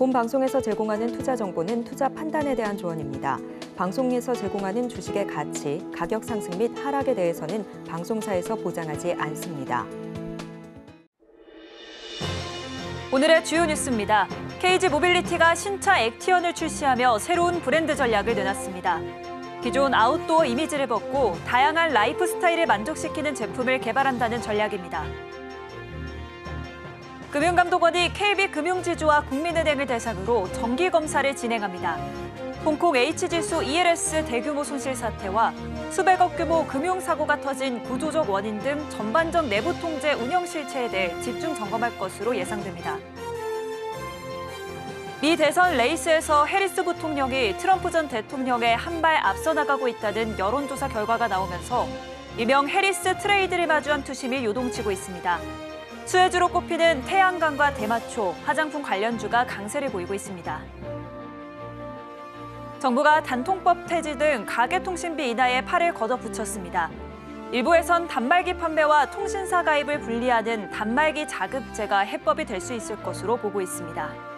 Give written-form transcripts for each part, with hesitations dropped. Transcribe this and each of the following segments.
본 방송에서 제공하는 투자 정보는 투자 판단에 대한 조언입니다. 방송에서 제공하는 주식의 가치, 가격 상승 및 하락에 대해서는 방송사에서 보장하지 않습니다. 오늘의 주요 뉴스입니다. KG 모빌리티가 신차 액티언을 출시하며 새로운 브랜드 전략을 내놨습니다. 기존 아웃도어 이미지를 벗고 다양한 라이프 스타일을 만족시키는 제품을 개발한다는 전략입니다. 금융감독원이 KB금융지주와 국민은행을 대상으로 정기검사를 진행합니다. 홍콩 H지수 ELS 대규모 손실 사태와 수백억 규모 금융사고가 터진 구조적 원인 등 전반적 내부 통제 운영 실체에 대해 집중 점검할 것으로 예상됩니다. 미 대선 레이스에서 해리스 부통령이 트럼프 전 대통령에 한 발 앞서 나가고 있다는 여론조사 결과가 나오면서 일명 해리스 트레이드를 마주한 투심이 요동치고 있습니다. 수혜주로 꼽히는 태양광과 대마초, 화장품 관련주가 강세를 보이고 있습니다. 정부가 단통법 폐지 등 가계통신비 인하에 팔을 걷어붙였습니다. 일부에선 단말기 판매와 통신사 가입을 분리하는 단말기 자급제가 해법이 될 수 있을 것으로 보고 있습니다.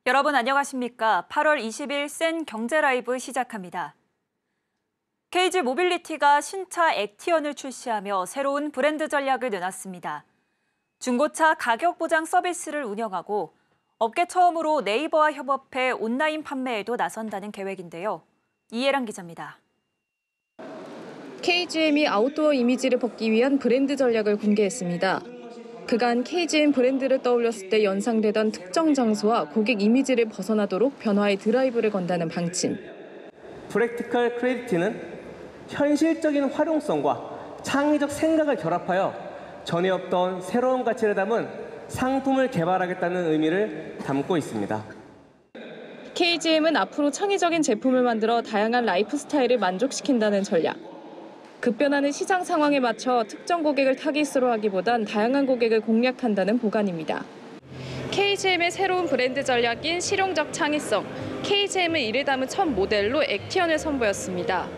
여러분 안녕하십니까? 8월 20일 센 경제 라이브 시작합니다. KG 모빌리티가 신차 액티언을 출시하며 새로운 브랜드 전략을 내놨습니다. 중고차 가격 보장 서비스를 운영하고 업계 처음으로 네이버와 협업해 온라인 판매에도 나선다는 계획인데요. 이혜랑 기자입니다. KGM이 아웃도어 이미지를 벗기 위한 브랜드 전략을 공개했습니다. 그간 KGM 브랜드를 떠올렸을 때 연상되던 특정 장소와 고객 이미지를 벗어나도록 변화의 드라이브를 건다는 방침. 프랙티컬 크리에이티는 현실적인 활용성과 창의적 생각을 결합하여 전에 없던 새로운 가치를 담은 상품을 개발하겠다는 의미를 담고 있습니다. KGM은 앞으로 창의적인 제품을 만들어 다양한 라이프 스타일을 만족시킨다는 전략. 급변하는 시장 상황에 맞춰 특정 고객을 타깃으로 하기보단 다양한 고객을 공략한다는 보관입니다. KGM의 새로운 브랜드 전략인 실용적 창의성, KGM의 이를 담은 첫 모델로 액티언을 선보였습니다.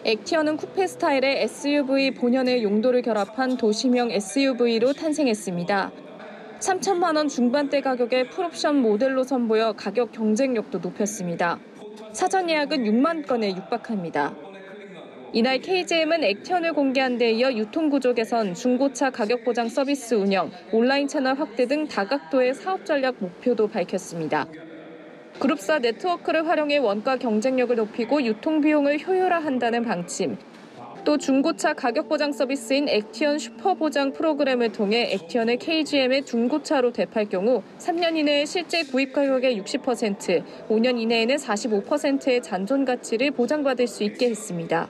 액티언은 쿠페 스타일의 SUV 본연의 용도를 결합한 도시명 SUV로 탄생했습니다. 3천만 원 중반대 가격의 풀옵션 모델로 선보여 가격 경쟁력도 높였습니다. 사전 예약은 6만 건에 육박합니다. 이날 KGM은 액티언을 공개한 데 이어 유통구조 개선, 중고차 가격 보장 서비스 운영, 온라인 채널 확대 등 다각도의 사업 전략 목표도 밝혔습니다. 그룹사 네트워크를 활용해 원가 경쟁력을 높이고 유통 비용을 효율화한다는 방침. 또 중고차 가격 보장 서비스인 액티언 슈퍼 보장 프로그램을 통해 액티언을 KGM의 중고차로 대팔 경우 3년 이내에 실제 구입 가격의 60%, 5년 이내에는 45%의 잔존 가치를 보장받을 수 있게 했습니다.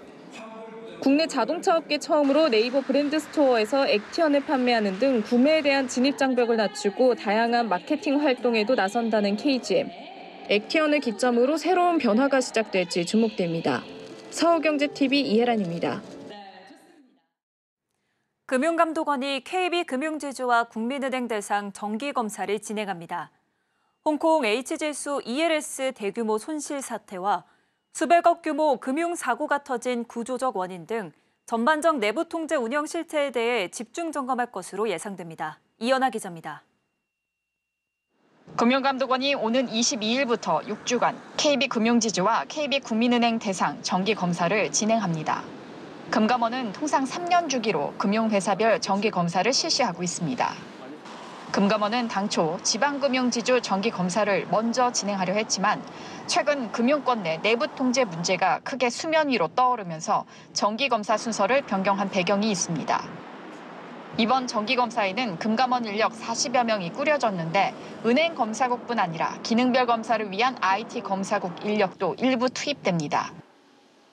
국내 자동차 업계 처음으로 네이버 브랜드 스토어에서 액티언을 판매하는 등 구매에 대한 진입 장벽을 낮추고 다양한 마케팅 활동에도 나선다는 KGM. 액티언을 기점으로 새로운 변화가 시작될지 주목됩니다. 서울경제TV 이혜란입니다. 금융감독원이 KB금융지주와 국민은행 대상 정기검사를 진행합니다. 홍콩 H지수 ELS 대규모 손실 사태와 수백억 규모 금융사고가 터진 구조적 원인 등 전반적 내부 통제 운영 실태에 대해 집중 점검할 것으로 예상됩니다. 이연아 기자입니다. 금융감독원이 오는 22일부터 6주간 KB금융지주와 KB국민은행 대상 정기검사를 진행합니다. 금감원은 통상 3년 주기로 금융회사별 정기검사를 실시하고 있습니다. 금감원은 당초 지방금융지주 정기검사를 먼저 진행하려 했지만 최근 금융권 내 내부 통제 문제가 크게 수면 위로 떠오르면서 정기검사 순서를 변경한 배경이 있습니다. 이번 정기검사에는 금감원 인력 40여 명이 꾸려졌는데 은행 검사국뿐 아니라 기능별 검사를 위한 IT 검사국 인력도 일부 투입됩니다.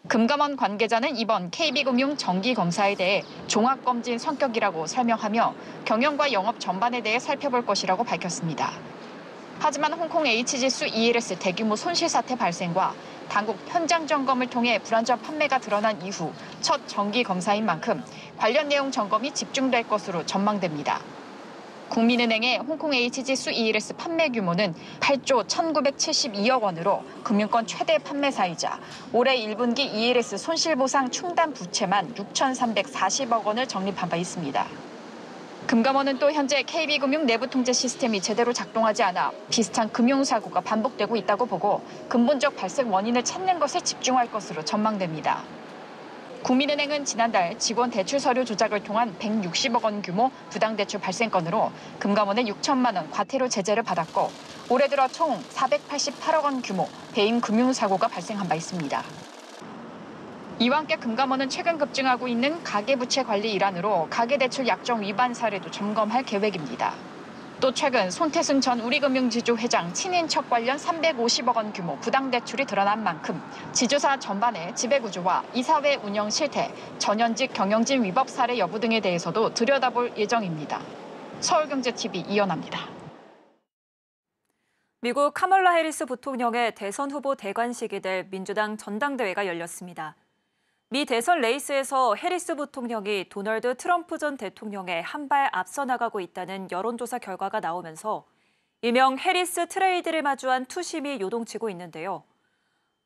금감원 관계자는 이번 KB금융 정기검사에 대해 종합검진 성격이라고 설명하며 경영과 영업 전반에 대해 살펴볼 것이라고 밝혔습니다. 하지만 홍콩 H지수 ELS 대규모 손실 사태 발생과 당국 현장 점검을 통해 불안전 판매가 드러난 이후 첫 정기검사인 만큼 관련 내용 점검이 집중될 것으로 전망됩니다. 국민은행의 홍콩 H지수 ELS 판매 규모는 8조 1,972억 원으로 금융권 최대 판매사이자 올해 1분기 ELS 손실보상 충당 부채만 6,340억 원을 적립한 바 있습니다. 금감원은 또 현재 KB금융 내부 통제 시스템이 제대로 작동하지 않아 비슷한 금융사고가 반복되고 있다고 보고 근본적 발생 원인을 찾는 것에 집중할 것으로 전망됩니다. 국민은행은 지난달 직원 대출 서류 조작을 통한 160억 원 규모 부당대출 발생 건으로 금감원의 6천만 원 과태료 제재를 받았고 올해 들어 총 488억 원 규모 배임 금융사고가 발생한 바 있습니다. 이와 함께 금감원은 최근 급증하고 있는 가계부채 관리 일환으로 가계대출 약정 위반 사례도 점검할 계획입니다. 또 최근 손태승 전 우리금융지주 회장 친인척 관련 350억 원 규모 부당대출이 드러난 만큼 지주사 전반의 지배구조와 이사회 운영 실태, 전현직 경영진 위법 사례 여부 등에 대해서도 들여다볼 예정입니다. 서울경제TV 이연아입니다. 미국 카멀라 해리스 부통령의 대선 후보 대관식이 될 민주당 전당대회가 열렸습니다. 미 대선 레이스에서 해리스 부통령이 도널드 트럼프 전 대통령에 한 발 앞서 나가고 있다는 여론조사 결과가 나오면서 일명 해리스 트레이드를 마주한 투심이 요동치고 있는데요.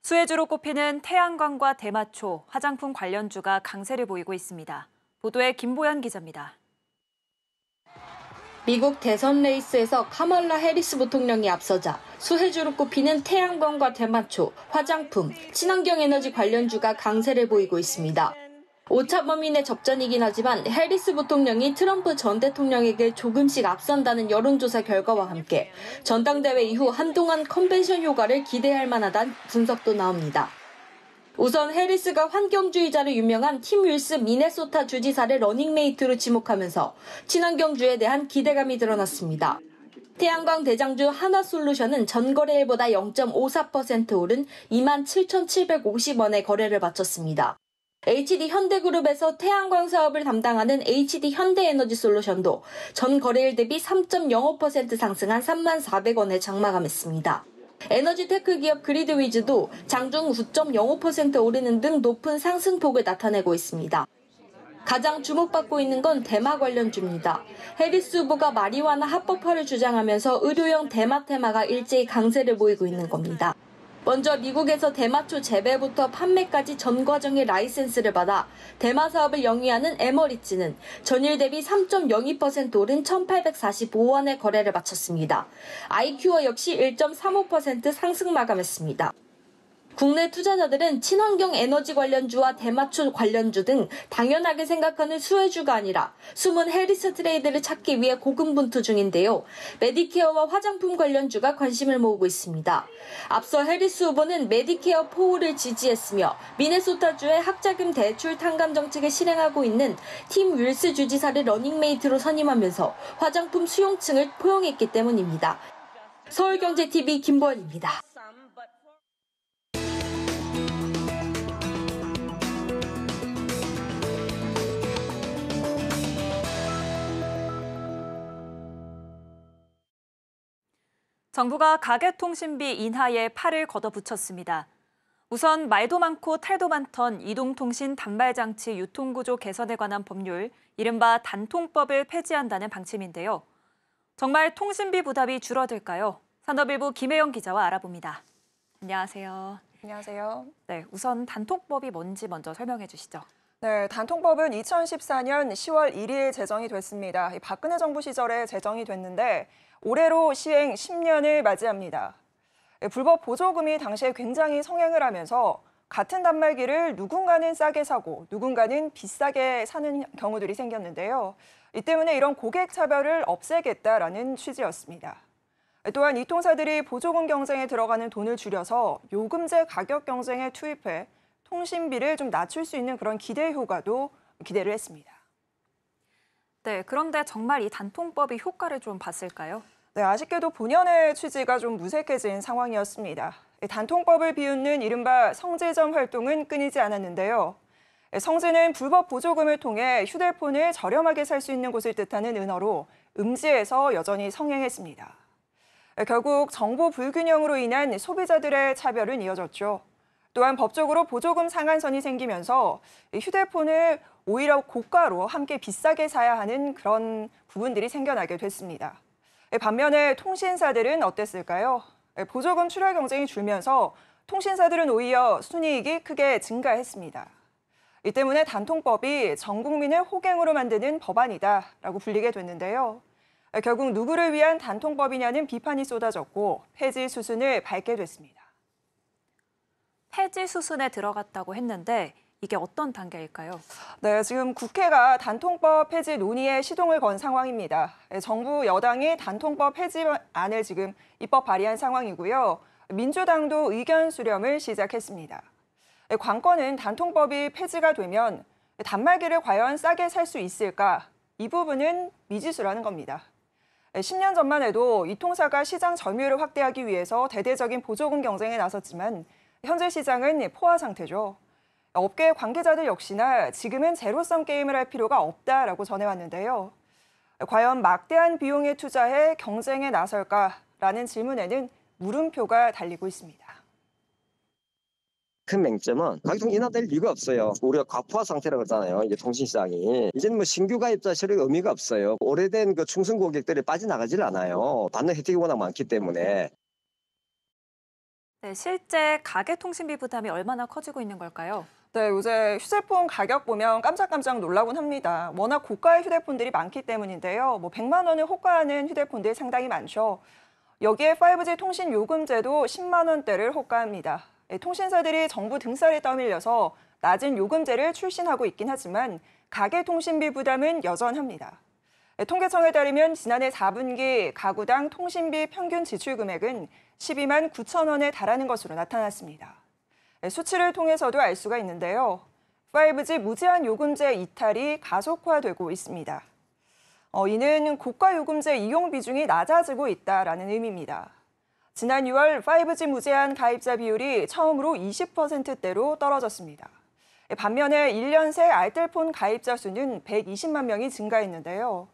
수혜주로 꼽히는 태양광과 대마초, 화장품 관련주가 강세를 보이고 있습니다. 보도에 김보연 기자입니다. 미국 대선 레이스에서 카멀라 해리스 부통령이 앞서자 수혜주로 꼽히는 태양광과 대마초, 화장품, 친환경 에너지 관련주가 강세를 보이고 있습니다. 오차 범위 내 접전이긴 하지만 해리스 부통령이 트럼프 전 대통령에게 조금씩 앞선다는 여론조사 결과와 함께 전당대회 이후 한동안 컨벤션 효과를 기대할 만하다는 분석도 나옵니다. 우선 해리스가 환경주의자로 유명한 팀 윌스 미네소타 주지사를 러닝메이트로 지목하면서 친환경주에 대한 기대감이 드러났습니다. 태양광 대장주 하나솔루션은 전거래일보다 0.54% 오른 27,750원에 거래를 마쳤습니다. HD현대그룹에서 태양광 사업을 담당하는 HD현대에너지솔루션도 전 거래일 대비 3.05% 상승한 34,400원에 장마감했습니다. 에너지 테크 기업 그리드위즈도 장중 9.05% 오르는 등 높은 상승폭을 나타내고 있습니다. 가장 주목받고 있는 건 대마 관련주입니다. 해리스 후보가 마리화나 합법화를 주장하면서 의료용 대마 테마가 일제히 강세를 보이고 있는 겁니다. 먼저 미국에서 대마초 재배부터 판매까지 전 과정의 라이센스를 받아 대마 사업을 영위하는 에머리츠는 전일 대비 3.02% 오른 1,845원에 거래를 마쳤습니다. 아이큐어 역시 1.35% 상승 마감했습니다. 국내 투자자들은 친환경 에너지 관련주와 대마초 관련주 등 당연하게 생각하는 수혜주가 아니라 숨은 해리스 트레이드를 찾기 위해 고군분투 중인데요. 메디케어와 화장품 관련주가 관심을 모으고 있습니다. 앞서 해리스 후보는 메디케어 포울을 지지했으며 미네소타주의 학자금 대출 탕감 정책을 실행하고 있는 팀 윌스 주지사를 러닝메이트로 선임하면서 화장품 수용층을 포용했기 때문입니다. 서울경제TV 김보연입니다. 정부가 가계통신비 인하에 팔을 걷어붙였습니다. 우선 말도 많고 탈도 많던 이동통신 단말장치 유통구조 개선에 관한 법률, 이른바 단통법을 폐지한다는 방침인데요. 정말 통신비 부담이 줄어들까요? 산업일보 김혜영 기자와 알아봅니다. 안녕하세요. 안녕하세요. 네, 우선 단통법이 뭔지 먼저 설명해 주시죠. 네, 단통법은 2014년 10월 1일 제정이 됐습니다. 박근혜 정부 시절에 제정이 됐는데 올해로 시행 10년을 맞이합니다. 불법 보조금이 당시에 굉장히 성행을 하면서 같은 단말기를 누군가는 싸게 사고 누군가는 비싸게 사는 경우들이 생겼는데요. 이 때문에 이런 고객 차별을 없애겠다라는 취지였습니다. 또한 이통사들이 보조금 경쟁에 들어가는 돈을 줄여서 요금제 가격 경쟁에 투입해 통신비를 좀 낮출 수 있는 그런 기대 효과도 기대를 했습니다. 네, 그런데 정말 이 단통법이 효과를 좀 봤을까요? 네, 아쉽게도 본연의 취지가 좀 무색해진 상황이었습니다. 단통법을 비웃는 이른바 성지점 활동은 끊이지 않았는데요. 성지는 불법 보조금을 통해 휴대폰을 저렴하게 살 수 있는 곳을 뜻하는 은어로 음지에서 여전히 성행했습니다. 결국 정보 불균형으로 인한 소비자들의 차별은 이어졌죠. 또한 법적으로 보조금 상한선이 생기면서 휴대폰을 오히려 고가로 함께 비싸게 사야 하는 그런 부분들이 생겨나게 됐습니다. 반면에 통신사들은 어땠을까요? 보조금 출하 경쟁이 줄면서 통신사들은 오히려 순이익이 크게 증가했습니다. 이 때문에 단통법이 전 국민을 호갱으로 만드는 법안이다라고 불리게 됐는데요. 결국 누구를 위한 단통법이냐는 비판이 쏟아졌고 폐지 수순을 밟게 됐습니다. 폐지 수순에 들어갔다고 했는데 이게 어떤 단계일까요? 네, 지금 국회가 단통법 폐지 논의에 시동을 건 상황입니다. 정부 여당이 단통법 폐지안을 지금 입법 발의한 상황이고요. 민주당도 의견 수렴을 시작했습니다. 관건은 단통법이 폐지가 되면 단말기를 과연 싸게 살 수 있을까? 이 부분은 미지수라는 겁니다. 10년 전만 해도 이통사가 시장 점유율을 확대하기 위해서 대대적인 보조금 경쟁에 나섰지만 현재 시장은 포화 상태죠. 업계 관계자들 역시나 지금은 제로섬 게임을 할 필요가 없다라고 전해왔는데요. 과연 막대한 비용에 투자해 경쟁에 나설까라는 질문에는 물음표가 달리고 있습니다. 큰 맹점은 가격통이 인하될 이유가 없어요. 우리가 과포화 상태라고 하잖아요. 이제 통신시장이. 이제는 뭐 신규 가입자 실의 의미가 없어요. 오래된 그 충성 고객들이 빠져나가질 않아요. 받는 혜택이 워낙 많기 때문에. 네, 실제 가계 통신비 부담이 얼마나 커지고 있는 걸까요? 네, 요새 휴대폰 가격 보면 깜짝깜짝 놀라곤 합니다. 워낙 고가의 휴대폰들이 많기 때문인데요. 100만 원을 호가하는 휴대폰들이 상당히 많죠. 여기에 5G 통신 요금제도 10만 원대를 호가합니다. 통신사들이 정부 등살에 떠밀려서 낮은 요금제를 출신하고 있긴 하지만 가계 통신비 부담은 여전합니다. 통계청에 따르면 지난해 4분기 가구당 통신비 평균 지출 금액은 12만 9천 원에 달하는 것으로 나타났습니다. 수치를 통해서도 알 수가 있는데요. 5G 무제한 요금제 이탈이 가속화되고 있습니다. 이는 고가 요금제 이용 비중이 낮아지고 있다라는 의미입니다. 지난 6월 5G 무제한 가입자 비율이 처음으로 20%대로 떨어졌습니다. 반면에 1년 새 알뜰폰 가입자 수는 120만 명이 증가했는데요.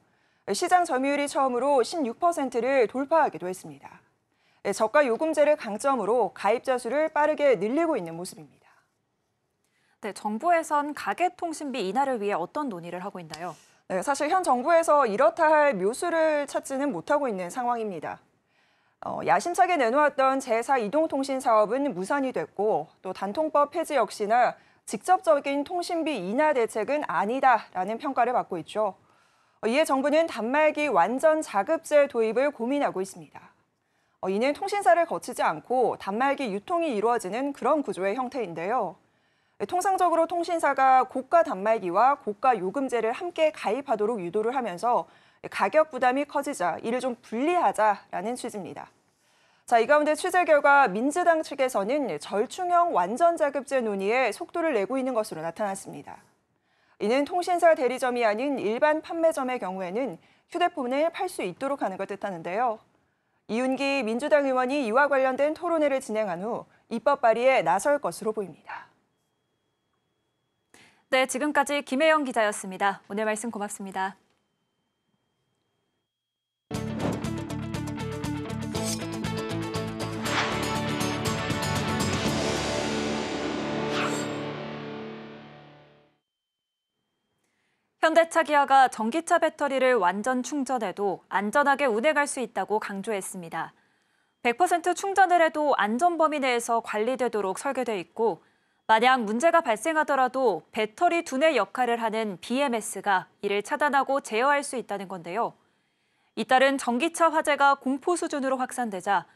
시장 점유율이 처음으로 16%를 돌파하기도 했습니다. 저가 요금제를 강점으로 가입자 수를 빠르게 늘리고 있는 모습입니다. 네, 정부에선 가계 통신비 인하를 위해 어떤 논의를 하고 있나요? 네, 사실 현 정부에서 이렇다 할 묘수를 찾지는 못하고 있는 상황입니다. 야심차게 내놓았던 제4 이동통신 사업은 무산이 됐고 또 단통법 폐지 역시나 직접적인 통신비 인하 대책은 아니다라는 평가를 받고 있죠. 이에 정부는 단말기 완전 자급제 도입을 고민하고 있습니다. 이는 통신사를 거치지 않고 단말기 유통이 이루어지는 그런 구조의 형태인데요. 통상적으로 통신사가 고가 단말기와 고가 요금제를 함께 가입하도록 유도를 하면서 가격 부담이 커지자 이를 좀 분리하자라는 취지입니다. 자, 이 가운데 취재 결과 민주당 측에서는 절충형 완전자급제 논의에 속도를 내고 있는 것으로 나타났습니다. 이는 통신사 대리점이 아닌 일반 판매점의 경우에는 휴대폰을 팔 수 있도록 하는 걸 뜻하는데요. 이윤기 민주당 의원이 이와 관련된 토론회를 진행한 후 입법 발의에 나설 것으로 보입니다. 네, 지금까지 김혜영 기자였습니다. 오늘 말씀 고맙습니다. 현대차 기아가 전기차 배터리를 완전 충전해도 안전하게 운행할 수 있다고 강조했습니다. 100% 충전을 해도 안전 범위 내에서 관리되도록 설계돼 있고 만약 문제가 발생하더라도 배터리 두뇌 역할을 하는 BMS가 이를 차단하고 제어할 수 있다는 건데요. 잇따른 전기차 화재가 공포 수준으로 확산되자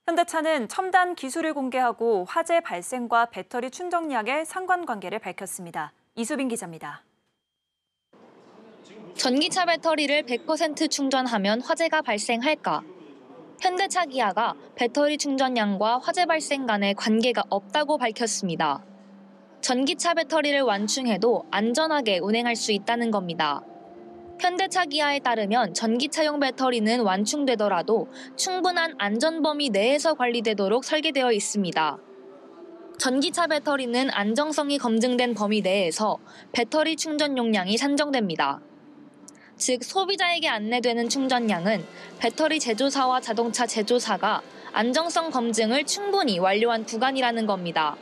현대차는 첨단 기술을 공개하고 화재 발생과 배터리 충전량의 상관관계를 밝혔습니다. 이수빈 기자입니다. 전기차 배터리를 100% 충전하면 화재가 발생할까? 현대차 기아가 배터리 충전량과 화재 발생 간의 관계가 없다고 밝혔습니다. 전기차 배터리를 완충해도 안전하게 운행할 수 있다는 겁니다. 현대차 기아에 따르면 전기차용 배터리는 완충되더라도 충분한 안전 범위 내에서 관리되도록 설계되어 있습니다. 전기차 배터리는 안정성이 검증된 범위 내에서 배터리 충전 용량이 산정됩니다. 즉 소비자에게 안내되는 충전량은 배터리 제조사와 자동차 제조사가 안정성 검증을 충분히 완료한 구간이라는 겁니다.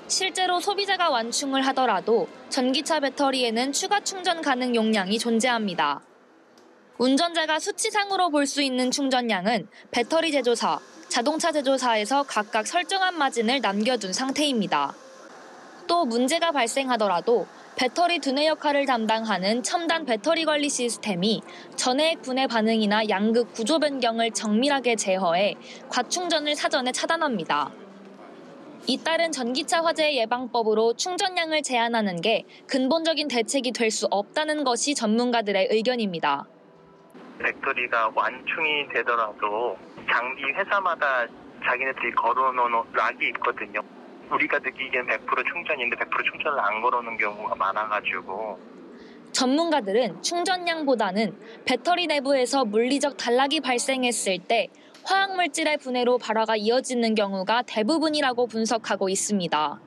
실제로 소비자가 완충을 하더라도 전기차 배터리에는 추가 충전 가능 용량이 존재합니다. 운전자가 수치상으로 볼 수 있는 충전량은 배터리 제조사, 자동차 제조사에서 각각 설정한 마진을 남겨둔 상태입니다. 또 문제가 발생하더라도 배터리 두뇌 역할을 담당하는 첨단 배터리 관리 시스템이 전해액 분해 반응이나 양극 구조 변경을 정밀하게 제어해 과충전을 사전에 차단합니다. 잇따른 전기차 화재 예방법으로 충전량을 제한하는 게 근본적인 대책이 될 수 없다는 것이 전문가들의 의견입니다. 배터리가 완충이 되더라도 장비 회사마다 자기네들이 걸어놓은 락이 있거든요. 우리가 느끼기엔 100% 충전인데 100% 충전을 안 걸어놓은 경우가 많아가지고. 전문가들은 충전량보다는 배터리 내부에서 물리적 단락이 발생했을 때 화학물질의 분해로 발화가 이어지는 경우가 대부분이라고 분석하고 있습니다.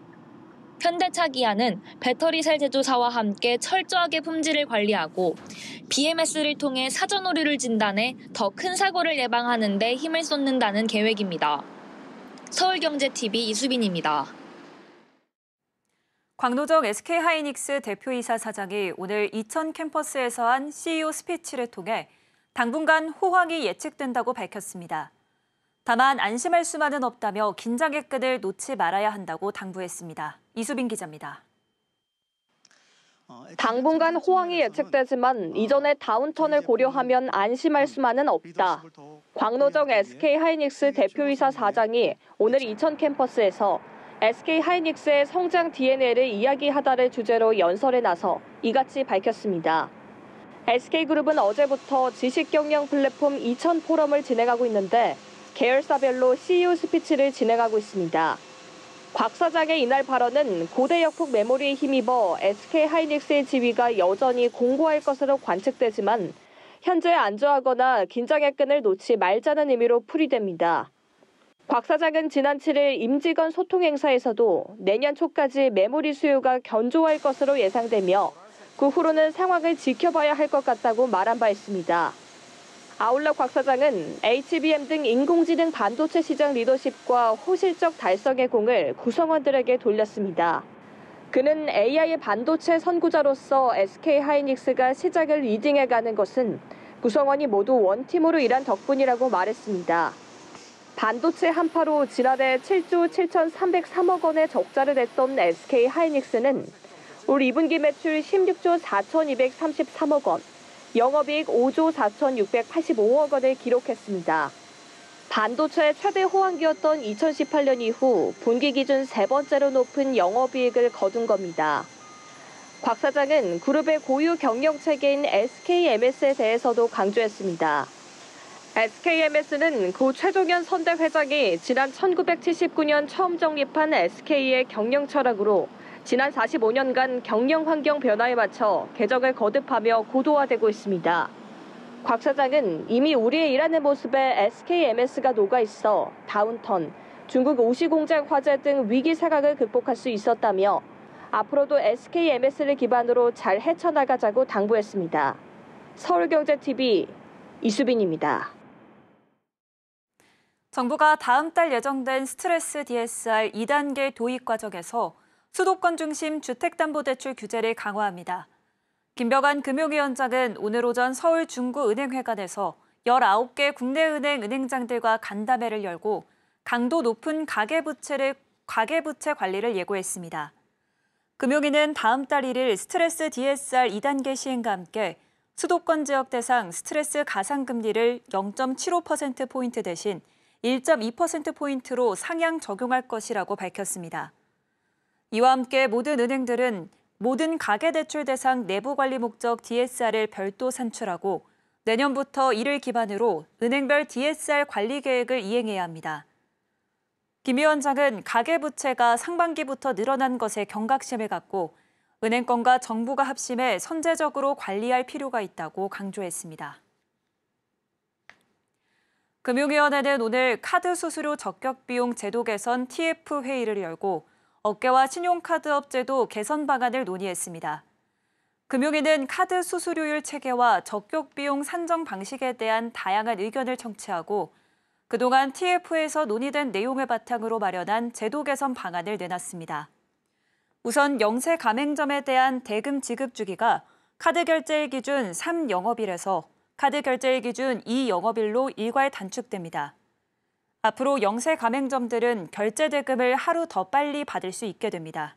현대차 기아는 배터리 셀 제조사와 함께 철저하게 품질을 관리하고 BMS를 통해 사전 오류를 진단해 더 큰 사고를 예방하는 데 힘을 쏟는다는 계획입니다. 서울경제TV 이수빈입니다. 광노정 SK하이닉스 대표이사 사장이 오늘 이천 캠퍼스에서 한 CEO 스피치를 통해 당분간 호황이 예측된다고 밝혔습니다. 다만 안심할 수만은 없다며 긴장의 끈을 놓지 말아야 한다고 당부했습니다. 이수빈 기자입니다. 당분간 호황이 예측되지만 이전의 다운턴을 고려하면 안심할 수만은 없다. 광노정 SK하이닉스 대표이사 사장이 오늘 이천 캠퍼스에서 SK하이닉스의 성장 DNA를 이야기하다를 주제로 연설에 나서 이같이 밝혔습니다. SK그룹은 어제부터 지식경영 플랫폼 이천 포럼을 진행하고 있는데 계열사별로 CEO 스피치를 진행하고 있습니다. 곽 사장의 이날 발언은 고대 역폭 메모리에 힘입어 SK하이닉스의 지위가 여전히 공고할 것으로 관측되지만 현재 안주하거나 긴장의 끈을 놓지 말자는 의미로 풀이됩니다. 곽 사장은 지난 7일 임직원 소통 행사에서도 내년 초까지 메모리 수요가 견조할 것으로 예상되며 그 후로는 상황을 지켜봐야 할 것 같다고 말한 바 있습니다. 아울러 곽 사장은 HBM 등 인공지능 반도체 시장 리더십과 호실적 달성의 공을 구성원들에게 돌렸습니다. 그는 AI 반도체 선구자로서 SK하이닉스가 시장을 리딩해가는 것은 구성원이 모두 원팀으로 일한 덕분이라고 말했습니다. 반도체 한파로 지난해 7조 7,303억 원의 적자를 냈던 SK하이닉스는 올 2분기 매출 16조 4,233억 원, 영업이익 5조 4,685억 원을 기록했습니다. 반도체의 최대 호황기였던 2018년 이후 분기 기준 세 번째로 높은 영업이익을 거둔 겁니다. 곽 사장은 그룹의 고유 경영체계인 SKMS에 대해서도 강조했습니다. SKMS는 고 최종현 선대 회장이 지난 1979년 처음 정립한 SK의 경영 철학으로 지난 45년간 경영 환경 변화에 맞춰 개혁을 거듭하며 고도화되고 있습니다. 곽 사장은 이미 우리의 일하는 모습에 SKMS가 녹아있어 다운턴, 중국 오시 공장 화재 등 위기 상황을 극복할 수 있었다며 앞으로도 SKMS를 기반으로 잘 헤쳐나가자고 당부했습니다. 서울경제TV 이수빈입니다. 정부가 다음 달 예정된 스트레스 DSR 2단계 도입 과정에서 수도권 중심 주택담보대출 규제를 강화합니다. 김병환 금융위원장은 오늘 오전 서울 중구은행회관에서 19개 국내은행 은행장들과 간담회를 열고 강도 높은 가계부채 관리를 예고했습니다. 금융위는 다음 달 1일 스트레스 DSR 2단계 시행과 함께 수도권 지역 대상 스트레스 가상금리를 0.75%포인트 대신 1.2%포인트로 상향 적용할 것이라고 밝혔습니다. 이와 함께 모든 은행들은 모든 가계대출 대상 내부관리 목적 DSR을 별도 산출하고 내년부터 이를 기반으로 은행별 DSR 관리 계획을 이행해야 합니다. 김 위원장은 가계부채가 상반기부터 늘어난 것에 경각심을 갖고 은행권과 정부가 합심해 선제적으로 관리할 필요가 있다고 강조했습니다. 금융위원회는 오늘 카드 수수료 적격 비용 제도 개선 TF 회의를 열고 업계와 신용카드업 제도 개선 방안을 논의했습니다. 금융위는 카드 수수료율 체계와 적격 비용 산정 방식에 대한 다양한 의견을 청취하고 그동안 TF에서 논의된 내용을 바탕으로 마련한 제도 개선 방안을 내놨습니다. 우선 영세 가맹점에 대한 대금 지급 주기가 카드 결제일 기준 3영업일에서 카드 결제일 기준 2영업일로 일괄 단축됩니다. 앞으로 영세 가맹점들은 결제 대금을 하루 더 빨리 받을 수 있게 됩니다.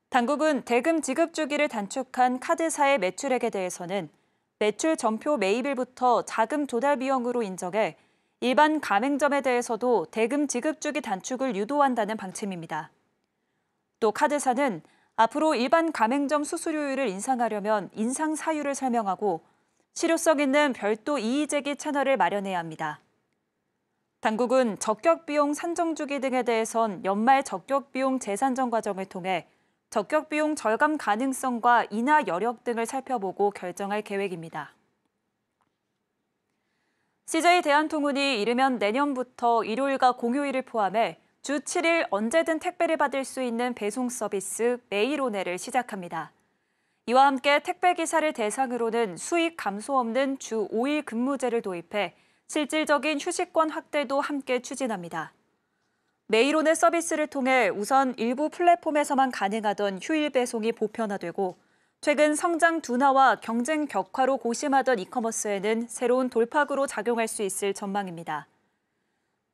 당국은 대금 지급 주기를 단축한 카드사의 매출액에 대해서는 매출 전표 매입일부터 자금 조달 비용으로 인정해 일반 가맹점에 대해서도 대금 지급 주기 단축을 유도한다는 방침입니다. 또 카드사는 앞으로 일반 가맹점 수수료율을 인상하려면 인상 사유를 설명하고 실효성 있는 별도 이의제기 채널을 마련해야 합니다. 당국은 적격비용 산정주기 등에 대해선 연말 적격비용 재산정 과정을 통해 적격비용 절감 가능성과 인하 여력 등을 살펴보고 결정할 계획입니다. CJ대한통운이 이르면 내년부터 일요일과 공휴일을 포함해 주 7일 언제든 택배를 받을 수 있는 배송 서비스 메일오네를 시작합니다. 이와 함께 택배기사를 대상으로는 수익 감소 없는 주 5일 근무제를 도입해 실질적인 휴식권 확대도 함께 추진합니다. 메일오네 서비스를 통해 우선 일부 플랫폼에서만 가능하던 휴일 배송이 보편화되고 최근 성장 둔화와 경쟁 격화로 고심하던 이커머스에는 새로운 돌파구로 작용할 수 있을 전망입니다.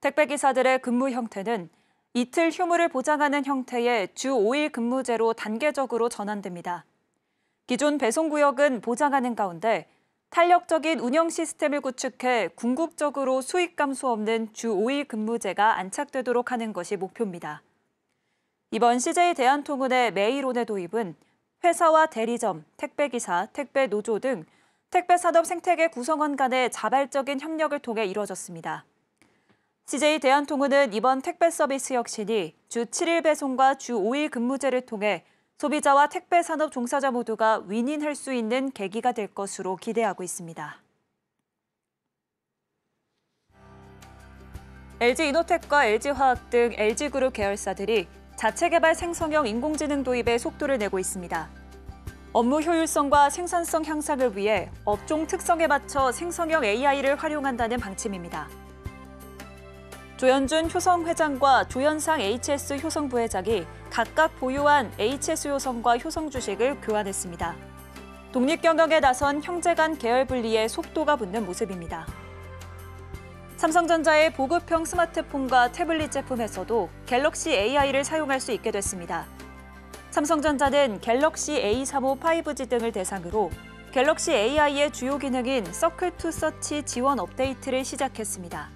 택배기사들의 근무 형태는 이틀 휴무를 보장하는 형태의 주 5일 근무제로 단계적으로 전환됩니다. 기존 배송구역은 보장하는 가운데 탄력적인 운영 시스템을 구축해 궁극적으로 수익 감소 없는 주 5일 근무제가 안착되도록 하는 것이 목표입니다. 이번 CJ대한통운의 메일오네 도입은 회사와 대리점, 택배기사, 택배노조 등 택배산업 생태계 구성원 간의 자발적인 협력을 통해 이루어졌습니다. CJ대한통운은 이번 택배 서비스 혁신이 주 7일 배송과 주 5일 근무제를 통해 소비자와 택배산업 종사자 모두가 윈윈할 수 있는 계기가 될 것으로 기대하고 있습니다. LG이노텍과 LG화학 등 LG그룹 계열사들이 자체 개발 생성형 인공지능 도입에 속도를 내고 있습니다. 업무 효율성과 생산성 향상을 위해 업종 특성에 맞춰 생성형 AI를 활용한다는 방침입니다. 조현준 효성 회장과 조현상 HS 효성 부회장이 각각 보유한 HS 효성과 효성 주식을 교환했습니다. 독립경영에 나선 형제 간 계열 분리에 속도가 붙는 모습입니다. 삼성전자의 보급형 스마트폰과 태블릿 제품에서도 갤럭시 AI를 사용할 수 있게 됐습니다. 삼성전자는 갤럭시 A35 5G 등을 대상으로 갤럭시 AI의 주요 기능인 서클 투 서치 지원 업데이트를 시작했습니다.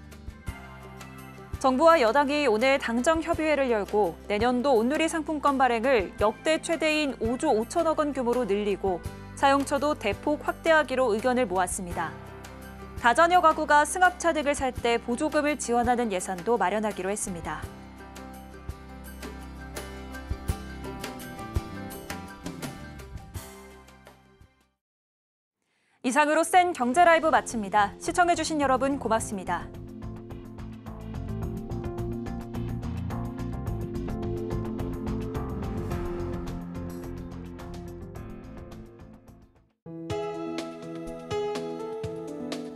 정부와 여당이 오늘 당정협의회를 열고 내년도 온누리 상품권 발행을 역대 최대인 5조 5천억 원 규모로 늘리고 사용처도 대폭 확대하기로 의견을 모았습니다. 다자녀 가구가 승합차 등을 살 때 보조금을 지원하는 예산도 마련하기로 했습니다. 이상으로 센 경제 라이브 마칩니다. 시청해주신 여러분 고맙습니다.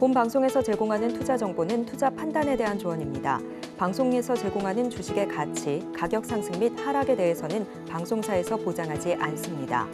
본 방송에서 제공하는 투자 정보는 투자 판단에 대한 조언입니다. 방송에서 제공하는 주식의 가치, 가격 상승 및 하락에 대해서는 방송사에서 보장하지 않습니다.